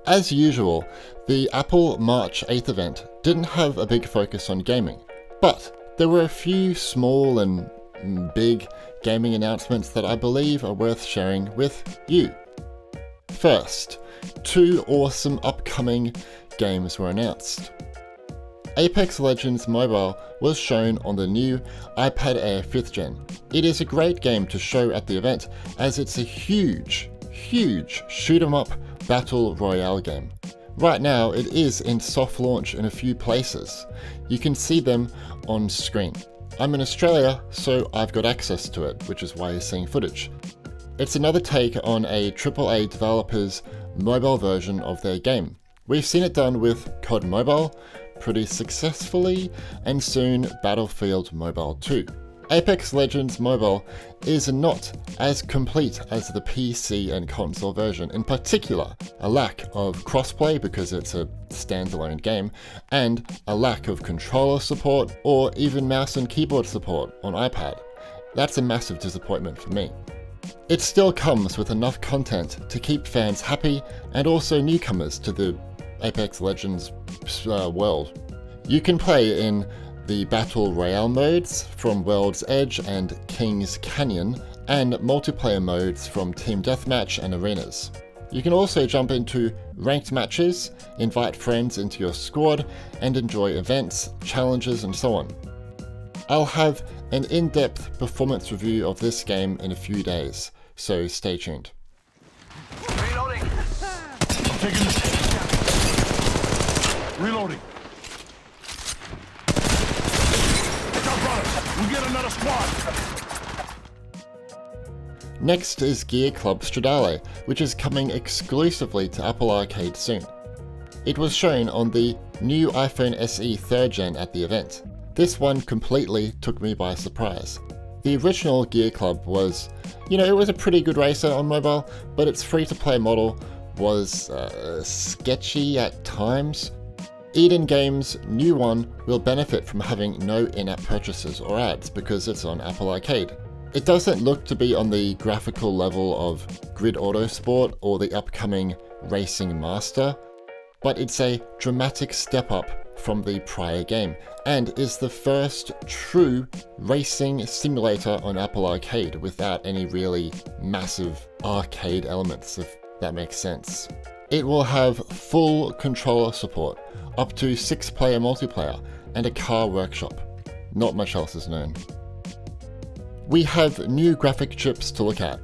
As usual, the Apple March 8th event didn't have a big focus on gaming, but there were a few small and big gaming announcements that I believe are worth sharing with you. First, 2 awesome upcoming games were announced. Apex Legends Mobile was shown on the new iPad Air 5th Gen. It is a great game to show at the event as it's a huge shoot 'em up battle royale game. Right now it is in soft launch in a few places. You can see them on screen. I'm in Australia, so I've got access to it, which is why you're seeing footage. It's another take on a AAA developer's mobile version of their game. We've seen it done with COD Mobile pretty successfully, and soon Battlefield Mobile 2. Apex Legends Mobile is not as complete as the PC and console version, in particular a lack of crossplay because it's a standalone game, and a lack of controller support or even mouse and keyboard support on iPad. That's a massive disappointment for me. It still comes with enough content to keep fans happy and also newcomers to the Apex Legends world. You can play in the Battle Royale modes from World's Edge and King's Canyon, and multiplayer modes from Team Deathmatch and Arenas. You can also jump into ranked matches, invite friends into your squad, and enjoy events, challenges, and so on. I'll have an in-depth performance review of this game in a few days, so stay tuned. Reloading. Taking this. Reloading. We get another squad. Next is Gear.Club Stradale, which is coming exclusively to Apple Arcade soon. It was shown on the new iPhone SE 3rd Gen at the event. This one completely took me by surprise. The original Gear.Club was, it was a pretty good racer on mobile, but its free-to-play model was sketchy at times. Eden Games' new one will benefit from having no in-app purchases or ads because it's on Apple Arcade. It doesn't look to be on the graphical level of Grid Autosport or the upcoming Racing Master, but it's a dramatic step up from the prior game and is the first true racing simulator on Apple Arcade without any really massive arcade elements, if that makes sense. It will have full controller support, up to 6-player multiplayer, and a car workshop. Not much else is known. We have new graphic chips to look at.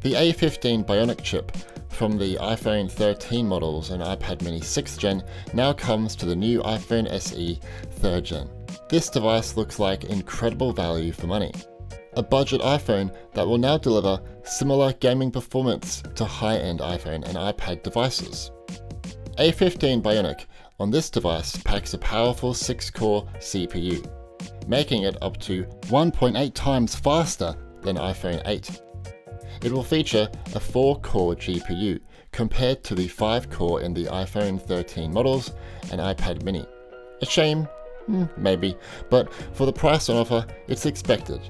The A15 Bionic chip from the iPhone 13 models and iPad mini 6th Gen now comes to the new iPhone SE 3rd Gen. This device looks like incredible value for money. A budget iPhone that will now deliver similar gaming performance to high-end iPhone and iPad devices. A15 Bionic on this device packs a powerful 6-core CPU, making it up to 1.8 times faster than iPhone 8. It will feature a 4-core GPU compared to the 5-core in the iPhone 13 models and iPad mini. A shame? Maybe, but for the price on offer, it's expected.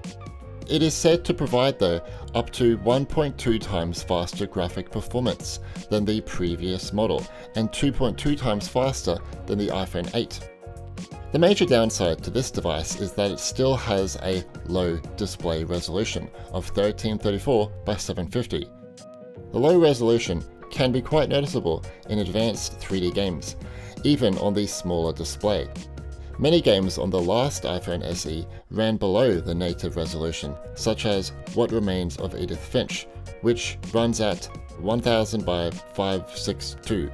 It is said to provide, though, up to 1.2 times faster graphic performance than the previous model, and 2.2 times faster than the iPhone 8. The major downside to this device is that it still has a low display resolution of 1334 by 750. The low resolution can be quite noticeable in advanced 3D games, even on the smaller display. Many games on the last iPhone SE ran below the native resolution, such as What Remains of Edith Finch, which runs at 1000 by 562.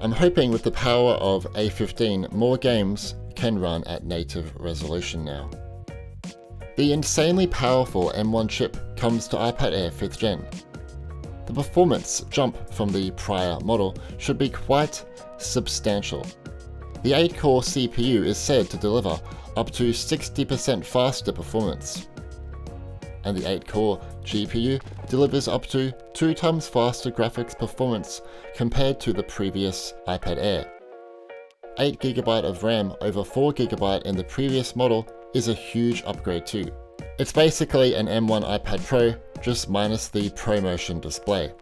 I'm hoping with the power of A15, more games can run at native resolution now. The insanely powerful M1 chip comes to iPad Air 5th Gen. The performance jump from the prior model should be quite substantial. The 8-core CPU is said to deliver up to 60% faster performance, and the 8-core GPU delivers up to 2 times faster graphics performance compared to the previous iPad Air. 8GB of RAM over 4GB in the previous model is a huge upgrade too. It's basically an M1 iPad Pro, just minus the ProMotion display.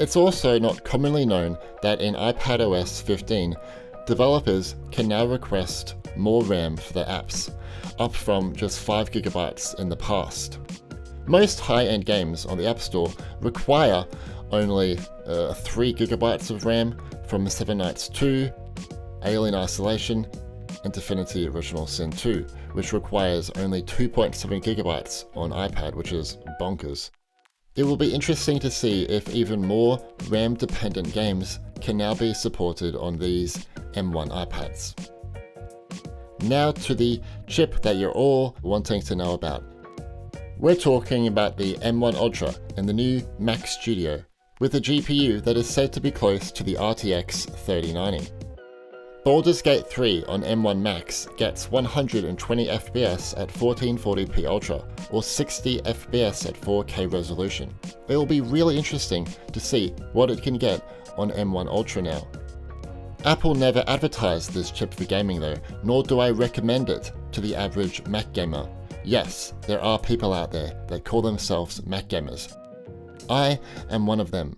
It's also not commonly known that in iPadOS 15, developers can now request more RAM for their apps, up from just 5GB in the past. Most high-end games on the App Store require only 3GB of RAM from Seven Nights 2, Alien Isolation, and Divinity Original Sin 2, which requires only 2.7GB on iPad, which is bonkers. It will be interesting to see if even more RAM-dependent games can now be supported on these M1 iPads. Now to the chip that you're all wanting to know about. We're talking about the M1 Ultra and the new Mac Studio, with a GPU that is said to be close to the RTX 3090. Baldur's Gate 3 on M1 Max gets 120 FPS at 1440p Ultra, or 60 FPS at 4K resolution. It will be really interesting to see what it can get on M1 Ultra now. Apple never advertised this chip for gaming though, nor do I recommend it to the average Mac gamer. Yes, there are people out there that call themselves Mac gamers. I am one of them.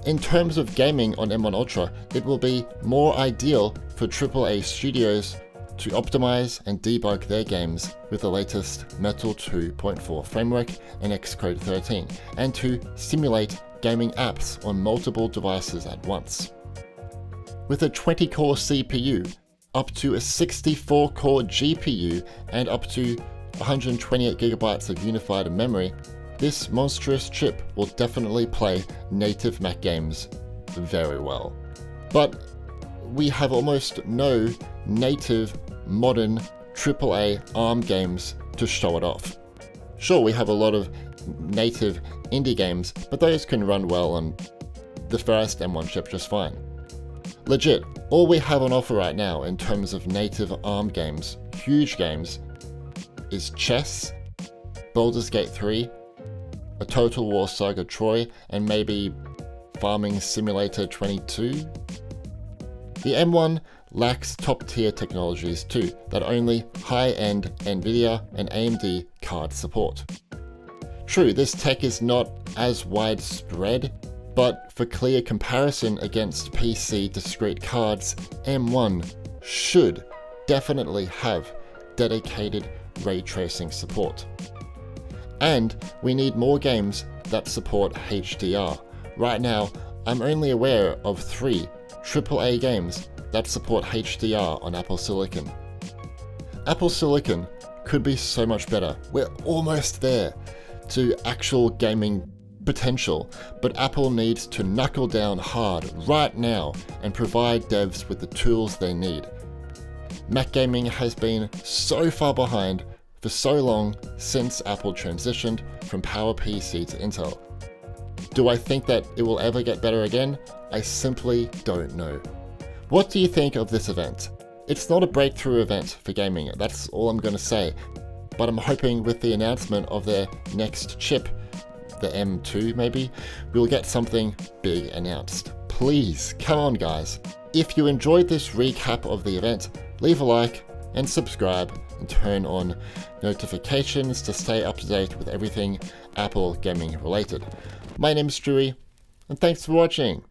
In terms of gaming on M1 Ultra, it will be more ideal for AAA studios to optimize and debug their games with the latest Metal 2.4 framework and Xcode 13, and to simulate gaming apps on multiple devices at once. With a 20-core CPU, up to a 64-core GPU, and up to 128GB of unified memory, this monstrous chip will definitely play native Mac games very well. But we have almost no native, modern, AAA ARM games to show it off. Sure, we have a lot of native indie games, but those can run well on the first M1 chip just fine. Legit, all we have on offer right now in terms of native ARM games, huge games, is Chess, Baldur's Gate 3, a Total War Saga Troy, and maybe Farming Simulator 22? The M1 lacks top-tier technologies too, that only high-end Nvidia and AMD cards support. True, this tech is not as widespread, but for clear comparison against PC discrete cards, M1 should definitely have dedicated ray tracing support. And we need more games that support HDR. Right now, I'm only aware of 3 AAA games that support HDR on Apple Silicon. Apple Silicon could be so much better. We're almost there to actual gaming potential, but Apple needs to knuckle down hard right now and provide devs with the tools they need. Mac gaming has been so far behind for so long since Apple transitioned from PowerPC to Intel. Do I think that it will ever get better again? I simply don't know. What do you think of this event? It's not a breakthrough event for gaming, that's all I'm going to say, but I'm hoping with the announcement of their next chip, the M2 maybe, we'll get something big announced. Please, come on guys. If you enjoyed this recap of the event, leave a like and subscribe and turn on notifications to stay up to date with everything Apple gaming related. My name's Stewie, and thanks for watching.